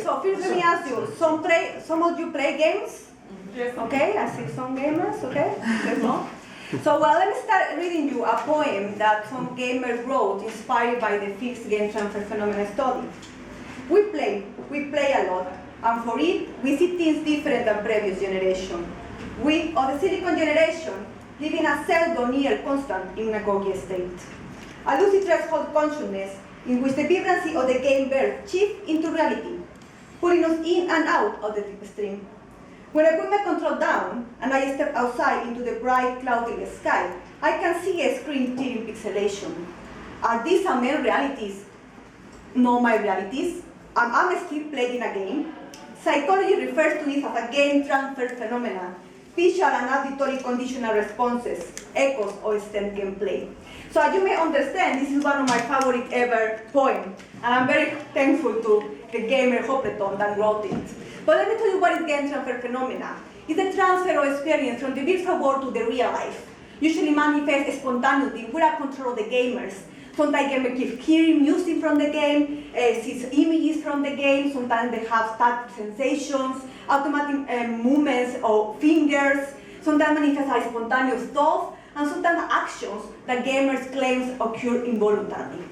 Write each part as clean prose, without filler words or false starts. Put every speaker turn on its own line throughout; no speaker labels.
so first let me ask you, some of you play games?
Yes.
Okay, I see some gamers, okay? There's more. So well, let me start reading you a poem that some gamers wrote inspired by the fixed game transfer phenomenon study. We play a lot, and for it, we see things different than previous generation. We, of the Silicon generation, live in a pseudo near constant hypnagogic state. A lucid threshold consciousness in which the vibrancy of the game birth shift into reality, putting us in and out of the deep stream. When I put my control down and I step outside into the bright, cloudy sky, I can see a screen tearing pixelation. Are these some main realities? No, my realities. I'm still playing a game. Psychology refers to it as a game transfer phenomenon, visual and auditory conditional responses, echoes of STEM gameplay. So as you may understand, this is one of my favorite ever poems, and I'm very thankful to the gamer Hopleton that wrote it. But let me tell you what is game transfer phenomena. It's the transfer of experience from the virtual world to the real life. Usually manifests spontaneously without control of the gamers. Sometimes gamers keep hearing music from the game, sees images from the game, sometimes they have tactile sensations, automatic movements of fingers, sometimes manifest as spontaneous thoughts, and sometimes actions that gamers claim occur involuntarily.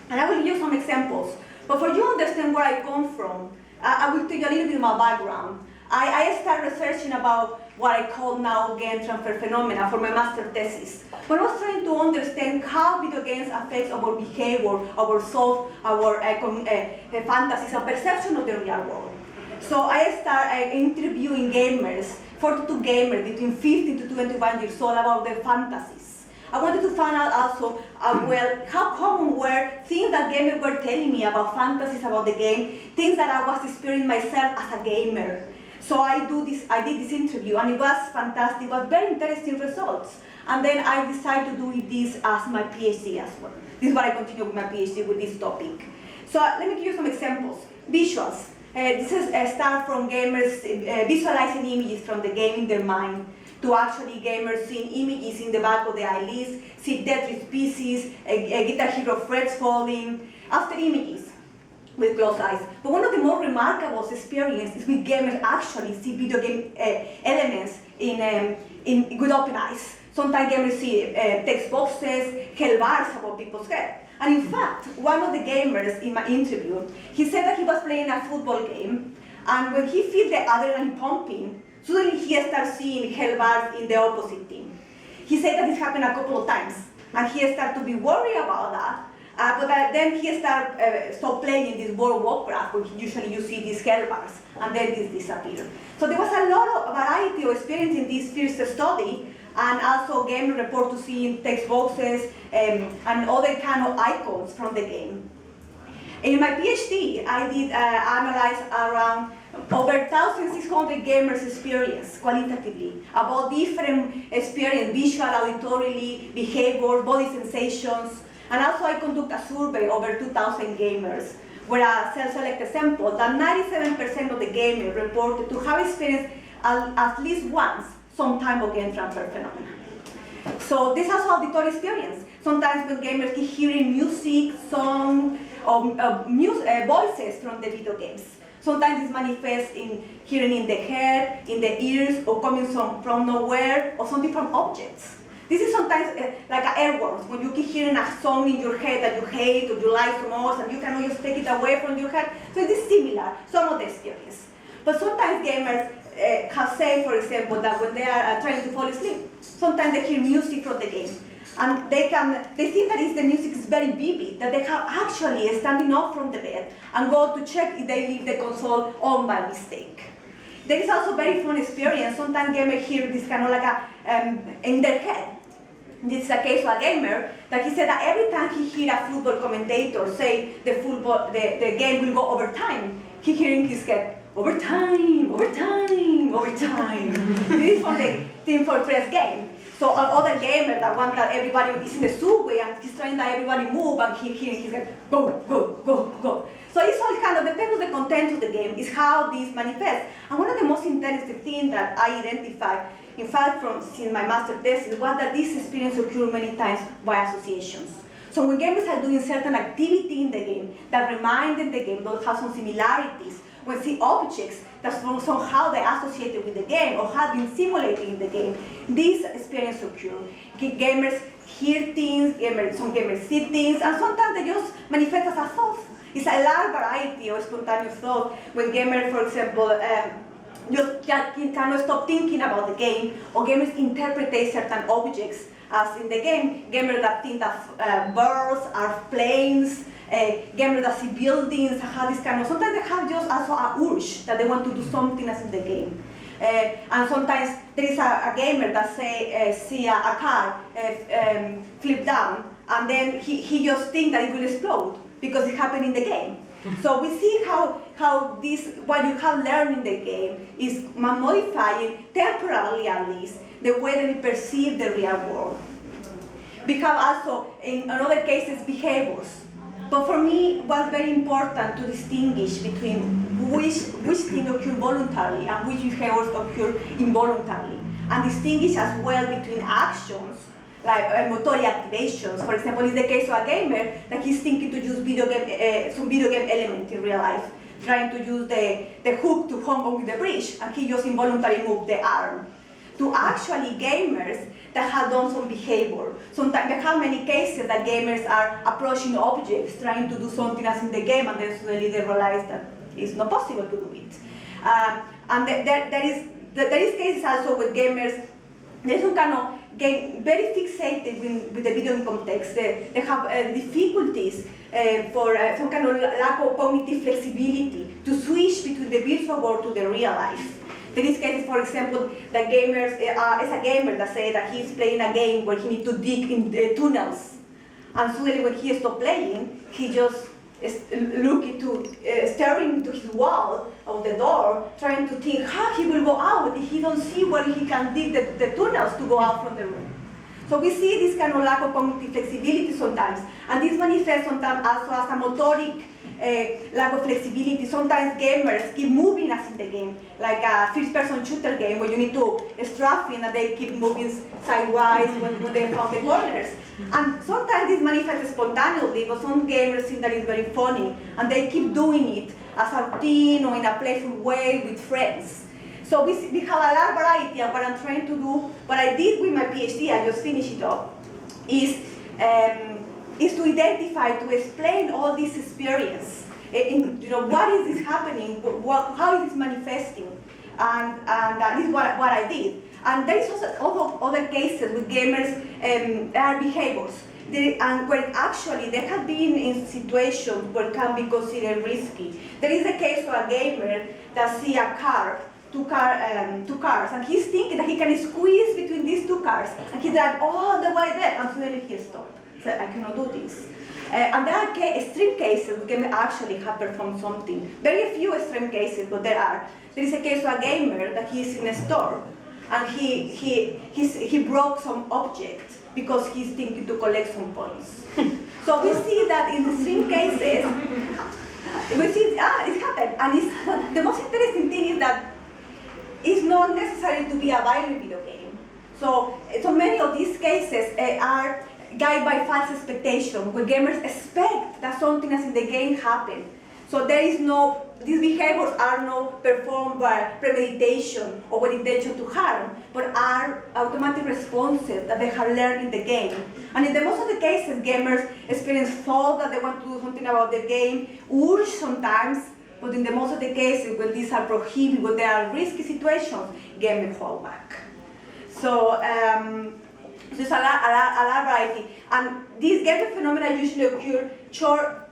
And I will give you some examples. But for you to understand where I come from, I will tell you a little bit of my background. I started researching about what I call now game transfer phenomena for my master thesis. When I was trying to understand how video games affect our behavior, our soul, our fantasies and perception of the real world. So I started interviewing gamers, 42 gamers between 15 to 21 years old about their fantasies. I wanted to find out also, well, how common were things that gamers were telling me about fantasies about the game, things that I was experiencing myself as a gamer. So I did this interview, and it was fantastic. It was very interesting results. And then I decided to do this as my PhD as well. This is why I continue with my PhD with this topic. So let me give you some examples. Visuals. This is a start from gamers visualizing images from the game in their mind, to actually gamers seeing images in the back of the eyelids, see Tetris pieces, a Guitar Hero frets falling, after images with closed eyes. But one of the more remarkable experiences is when gamers actually see video game elements with open eyes. Sometimes gamers see text boxes, hell bars above people's head. And in fact, one of the gamers in my interview, he said that he was playing a football game, and when he feels the adrenaline pumping, suddenly he starts seeing hell bars in the opposite team. He said that this happened a couple of times, and he started to be worried about that. But then he stopped playing in this World of Warcraft, where usually you see these hell bars, and then this disappeared. So there was a lot of variety of experience in this first study, and also game report to seeing text boxes and other kind of icons from the game. In my PhD, I did analyze around over 1,600 gamers' experience qualitatively about different experience, visual, auditorily, behavior, body sensations, and also I conduct a survey over 2,000 gamers, where a self-selected sample that 97% of the gamers reported to have experienced at least once some type of game transfer phenomena. So this is also auditory experience. Sometimes when gamers keep hearing music, song, or voices from the video games. Sometimes this manifests in hearing in the head, in the ears, or coming from nowhere, or something from objects. This is sometimes like an earworms, when you keep hearing a song in your head that you hate or you like so much, and you cannot just take it away from your head. So it is similar, some of the experience. But sometimes gamers have said, for example, that when they are trying to fall asleep, sometimes they hear music from the game. And they think that the music is very vivid, that they have actually standing up from the bed and go to check if they leave the console on by mistake. There is also very fun experience. Sometimes gamers hear this kind of like in their head. This is a case of a gamer that he said that every time he hears a football commentator say the game will go overtime, he hears in his head, overtime, overtime, overtime. This is from the Team Fortress game. So other gamer that want that everybody is in the subway and he's trying that everybody move and he hears his head, go, go, go, go. So it's all kind of depends on the content of the game, is how this manifests. And one of the most interesting things that I identified, in fact, since my master thesis, was that this experience occurs many times by associations. So when gamers are doing certain activity in the game that remind them the game, those have some similarities, when see objects that somehow they associated with the game or have been simulated in the game, this experience occurs. Gamers hear things, some gamers see things, and sometimes they just manifest as a thought. It's a large variety of spontaneous thought. When gamers, for example, just cannot stop thinking about the game, or gamers interpret certain objects as in the game. Gamers that think that birds are planes, gamers that see buildings, have this kind of, sometimes they have just also a urge that they want to do something as in the game. And sometimes there is a gamer that see a car flip down, and then he just thinks that it will explode because it happened in the game. So we see how this, what you have learned in the game is modifying, temporarily at least, the way that we perceive the real world. We have also, in other cases, behaviors. But for me, it was very important to distinguish between which things occur voluntarily and which behaviors occur involuntarily, and distinguish as well between actions, like motor activations. For example, in the case of a gamer that he's thinking to use some video game element in real life, trying to use the hook to hang on with the bridge, and he just involuntarily moved the arm. To actually gamers that have done some behavior. Sometimes we have many cases that gamers are approaching objects, trying to do something as in the game, and then suddenly they realize that it's not possible to do it. And there is cases also with gamers. There's some kind of game very fixated with the video game context. They have difficulties for some kind of lack of cognitive flexibility to switch between the virtual world to the real life. There is cases, for example, that gamers, is a gamer that says that he's playing a game where he needs to dig in the tunnels. And suddenly when he stops playing, he just is staring into his wall of the door, trying to think how he will go out if he don't see where he can dig the tunnels to go out from the room. So we see this kind of lack of cognitive flexibility sometimes. And this manifests sometimes also as a motoric lack of flexibility. Sometimes gamers keep moving as in the game, like a first-person shooter game where you need to strafe and they keep moving sidewise when they found the corners. And sometimes this manifests spontaneously, but some gamers think that it's very funny, and they keep doing it as a routine or in a playful way with friends. So we have a large variety, and what I'm trying to do, what I did with my PhD, I just finished it up, is to identify, to explain all this experience. What is this happening? How is this manifesting? And this is what I did. And there is also other cases with gamers that are behaviors. And when actually they have been in situations where it can be considered risky. There is a case of a gamer that sees a car, two cars, and he's thinking that he can squeeze between these two cars, and he drives all the way there, and suddenly he stopped. So I cannot do this. And there are extreme cases where gamers actually have performed something. Very few extreme cases, but there are. There is a case of a gamer that he's in a store, and he broke some object because he's thinking to collect some points. So we see that in extreme cases, we see it happened. And the most interesting thing is that it's not necessary to be a violent video game. So many of these cases are guided by false expectation, where gamers expect that something as in the game happened. So these behaviors are not performed by premeditation or with intention to harm, but are automatic responses that they have learned in the game. And in the most of the cases, gamers experience thought that they want to do something about the game, urge sometimes, but in the most of the cases, when these are prohibited, when there are risky situations, gamers fall back. So there's a large variety. And these gamer phenomena usually occur short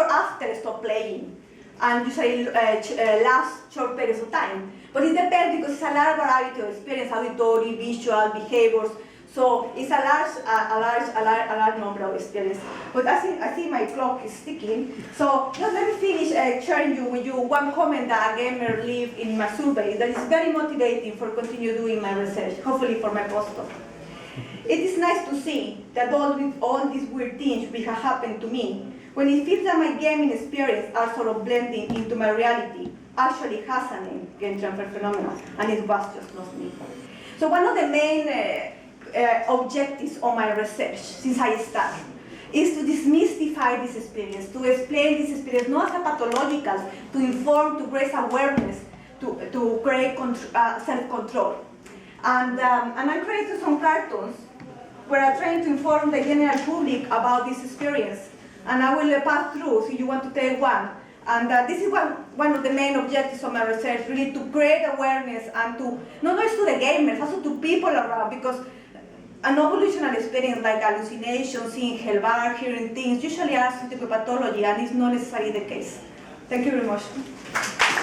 after stop playing, and usually last short periods of time. But it depends because it's a large variety of experience, auditory, visual, behaviors. So it's a large number of experiences. But I think my clock is ticking. So just let me finish sharing with you one comment that a gamer leave in my survey that is very motivating for continue doing my research, hopefully for my postdoc. It is nice to see that all these weird things which have happened to me, when it feels that my gaming experience are sort of blending into my reality, actually has a name, game transfer phenomenon, and it was just not me. So one of the main objectives of my research since I started is to demystify this experience, to explain this experience not as a pathological, to inform, to raise awareness, to create self-control. And I created some cartoons where I'm trying to inform the general public about this experience. And I will pass through, so you want to take one. And this is one of the main objectives of my research, really to create awareness and to, not only to the gamers, also to people around, because an evolutionary experience like hallucinations, seeing hellbar, hearing things, usually are associated with pathology, and it's not necessarily the case. Thank you very much.